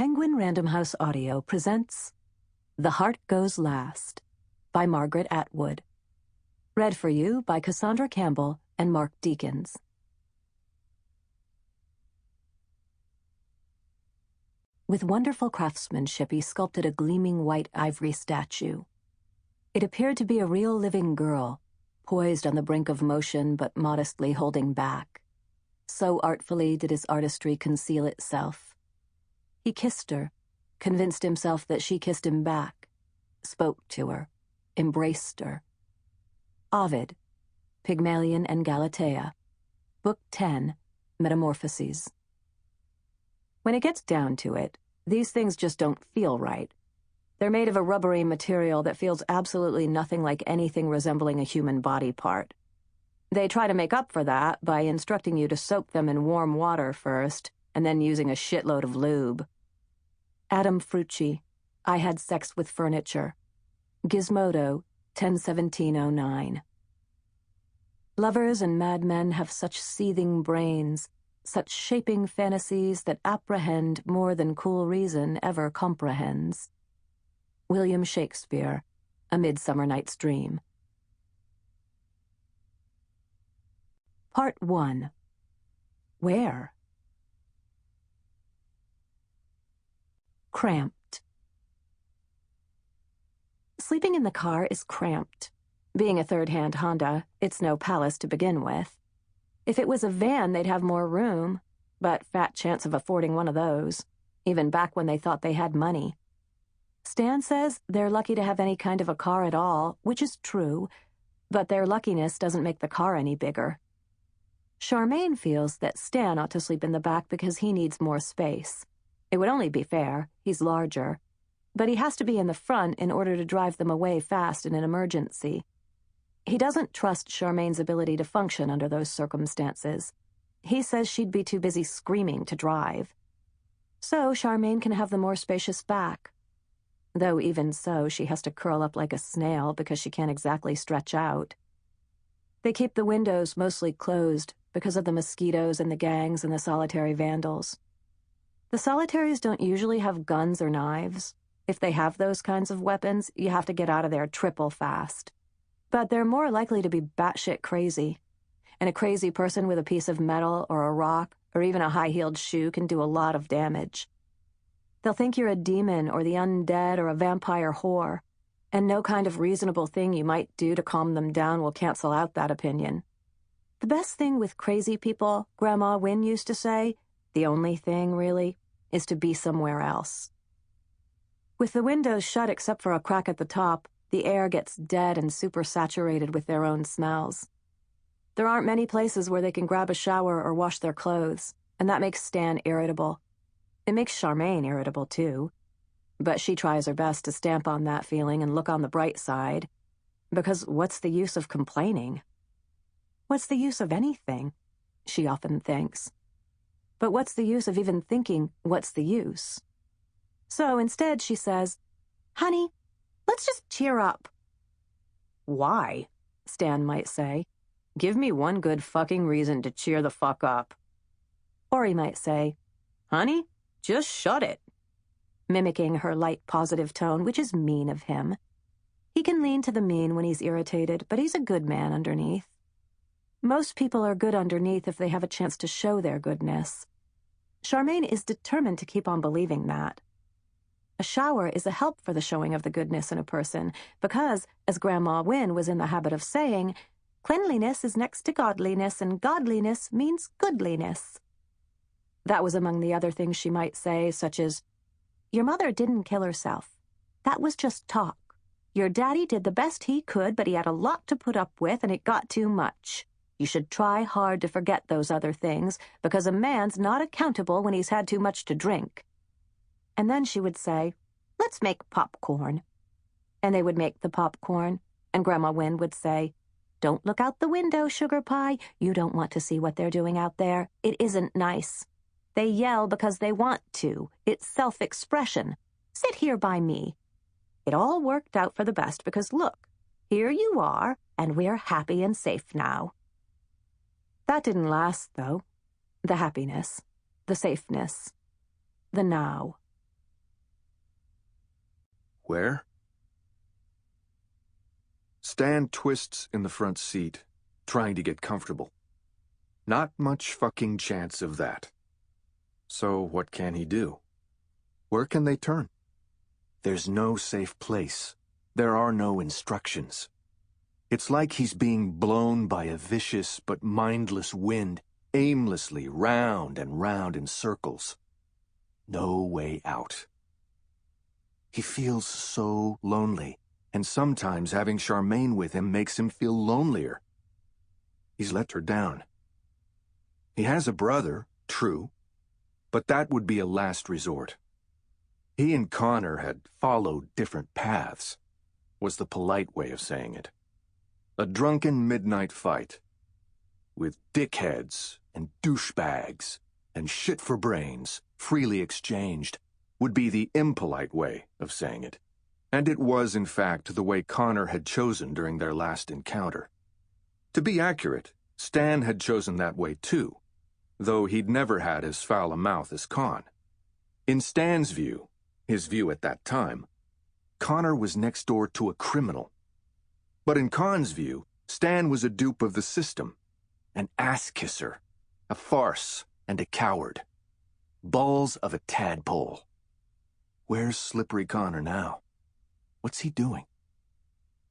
Penguin Random House Audio presents The Heart Goes Last by Margaret Atwood. Read for you by Cassandra Campbell and Mark Deakins. With wonderful craftsmanship, he sculpted a gleaming white ivory statue. It appeared to be a real living girl, poised on the brink of motion but modestly holding back. So artfully did his artistry conceal itself. He kissed her, convinced himself that she kissed him back, spoke to her, embraced her. Ovid, Pygmalion and Galatea, Book 10, Metamorphoses. When it gets down to it, these things just don't feel right. They're made of a rubbery material that feels absolutely nothing like anything resembling a human body part. They try to make up for that by instructing you to soak them in warm water first, and then using a shitload of lube. Adam Frucci, I Had Sex with Furniture. Gizmodo, 10/17/09. Lovers and madmen have such seething brains, such shaping fantasies that apprehend more than cool reason ever comprehends. William Shakespeare, A Midsummer Night's Dream. Part 1. Where? Cramped. Sleeping in the car is cramped. Being a third-hand Honda, it's no palace to begin with. If it was a van, they'd have more room, but fat chance of affording one of those, even back when they thought they had money. Stan says they're lucky to have any kind of a car at all, which is true, but their luckiness doesn't make the car any bigger. Charmaine feels that Stan ought to sleep in the back because he needs more space. It would only be fair, he's larger, but he has to be in the front in order to drive them away fast in an emergency. He doesn't trust Charmaine's ability to function under those circumstances. He says she'd be too busy screaming to drive. So Charmaine can have the more spacious back. Though even so, she has to curl up like a snail because she can't exactly stretch out. They keep the windows mostly closed because of the mosquitoes and the gangs and the solitary vandals. The solitaries don't usually have guns or knives. If they have those kinds of weapons, you have to get out of there triple fast. But they're more likely to be batshit crazy. And a crazy person with a piece of metal or a rock or even a high-heeled shoe can do a lot of damage. They'll think you're a demon or the undead or a vampire whore, and no kind of reasonable thing you might do to calm them down will cancel out that opinion. The best thing with crazy people, Grandma Wynne used to say, the only thing, really, is to be somewhere else. With the windows shut except for a crack at the top, the air gets dead and supersaturated with their own smells. There aren't many places where they can grab a shower or wash their clothes, and that makes Stan irritable. It makes Charmaine irritable, too. But she tries her best to stamp on that feeling and look on the bright side, because what's the use of complaining? What's the use of anything? She often thinks. But what's the use of even thinking, what's the use? So instead she says, "Honey, let's just cheer up." "Why?" Stan might say. "Give me one good fucking reason to cheer the fuck up." Or he might say, "Honey, just shut it," mimicking her light positive tone, which is mean of him. He can lean to the mean when he's irritated, but he's a good man underneath. Most people are good underneath if they have a chance to show their goodness. Charmaine is determined to keep on believing that. A shower is a help for the showing of the goodness in a person because, as Grandma Wynne was in the habit of saying, cleanliness is next to godliness and godliness means goodliness. That was among the other things she might say, such as, "Your mother didn't kill herself. That was just talk. Your daddy did the best he could, but he had a lot to put up with and it got too much. You should try hard to forget those other things because a man's not accountable when he's had too much to drink." And then she would say, "Let's make popcorn." And they would make the popcorn, and Grandma Wynne would say, "Don't look out the window, sugar pie. You don't want to see what they're doing out there. It isn't nice. They yell because they want to. It's self-expression. Sit here by me. It all worked out for the best because, look, here you are, and we're happy and safe now." That didn't last, though. The happiness, the safeness, the now. Where? Stan twists in the front seat, trying to get comfortable. Not much fucking chance of that. So what can he do? Where can they turn? There's no safe place. There are no instructions. It's like he's being blown by a vicious but mindless wind, aimlessly round and round in circles. No way out. He feels so lonely, and sometimes having Charmaine with him makes him feel lonelier. He's let her down. He has a brother, true, but that would be a last resort. He and Connor had followed different paths, was the polite way of saying it. A drunken midnight fight, with dickheads and douchebags and shit for brains freely exchanged, would be the impolite way of saying it. And it was, in fact, the way Connor had chosen during their last encounter. To be accurate, Stan had chosen that way too, though he'd never had as foul a mouth as Con. In Stan's view, his view at that time, Connor was next door to a criminal. But in Con's view, Stan was a dupe of the system, an ass-kisser, a farce, and a coward. Balls of a tadpole. Where's Slippery Connor now? What's he doing?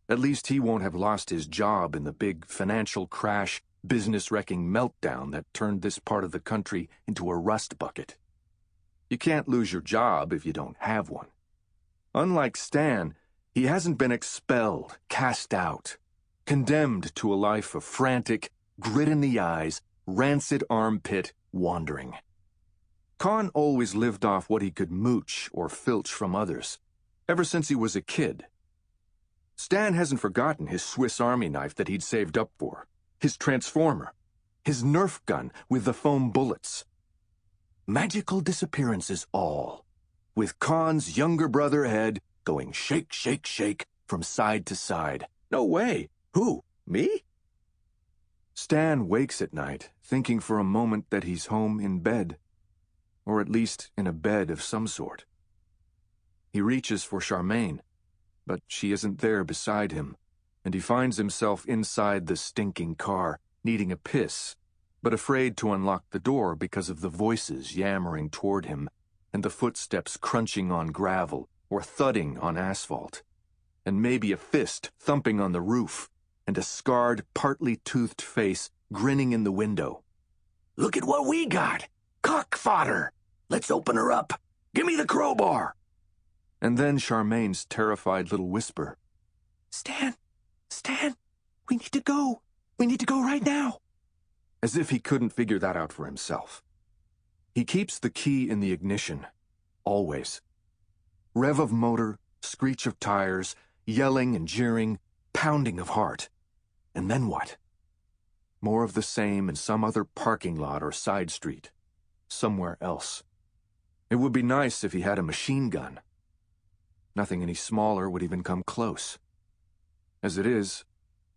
At least he won't have lost his job in the big financial crash, business-wrecking meltdown that turned this part of the country into a rust bucket. You can't lose your job if you don't have one. Unlike Stan, he hasn't been expelled, cast out, condemned to a life of frantic, grit-in-the-eyes, rancid armpit wandering. Con always lived off what he could mooch or filch from others, ever since he was a kid. Stan hasn't forgotten his Swiss Army knife that he'd saved up for, his transformer, his Nerf gun with the foam bullets. Magical disappearances all, with Con's younger brother Ed going shake, shake, shake from side to side. No way. Who? Me? Stan wakes at night, thinking for a moment that he's home in bed, or at least in a bed of some sort. He reaches for Charmaine, but she isn't there beside him, and he finds himself inside the stinking car, needing a piss, but afraid to unlock the door because of the voices yammering toward him, and the footsteps crunching on gravel or thudding on asphalt, and maybe a fist thumping on the roof, and a scarred, partly toothed face grinning in the window. "Look at what we got! Cock fodder! Let's open her up! Give me the crowbar!" And then Charmaine's terrified little whisper, Stan, we need to go. We need to go right now." As if he couldn't figure that out for himself. He keeps the key in the ignition, always. Rev of motor, screech of tires, yelling and jeering, pounding of heart. And then what? More of the same in some other parking lot or side street. Somewhere else. It would be nice if he had a machine gun. Nothing any smaller would even come close. As it is,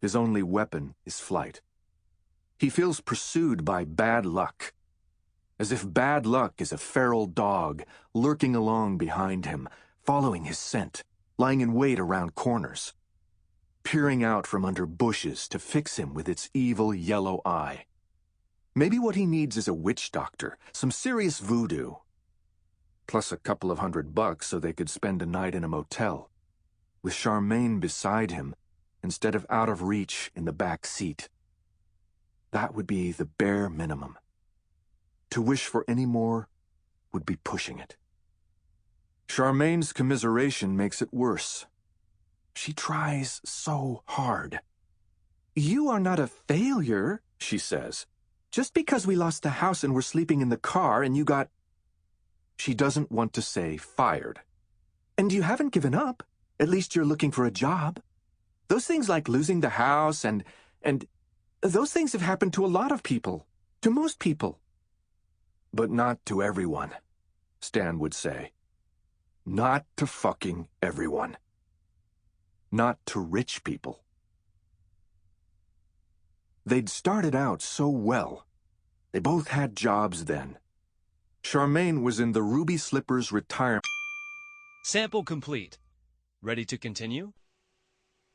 his only weapon is flight. He feels pursued by bad luck, as if bad luck is a feral dog lurking along behind him, following his scent, lying in wait around corners, peering out from under bushes to fix him with its evil yellow eye. Maybe what he needs is a witch doctor, some serious voodoo, plus a couple of $100 so they could spend a night in a motel, with Charmaine beside him instead of out of reach in the back seat. That would be the bare minimum. To wish for any more would be pushing it. Charmaine's commiseration makes it worse. She tries so hard. "You are not a failure," she says. "Just because we lost the house and were sleeping in the car and you got..." She doesn't want to say fired. "And you haven't given up. At least you're looking for a job. Those things like losing the house and those things have happened to a lot of people. To most people." "But not to everyone," Stan would say. "Not to fucking everyone. Not to rich people." They'd started out so well. They both had jobs then. Charmaine was in the Ruby Slippers retirement. Sample complete. Ready to continue?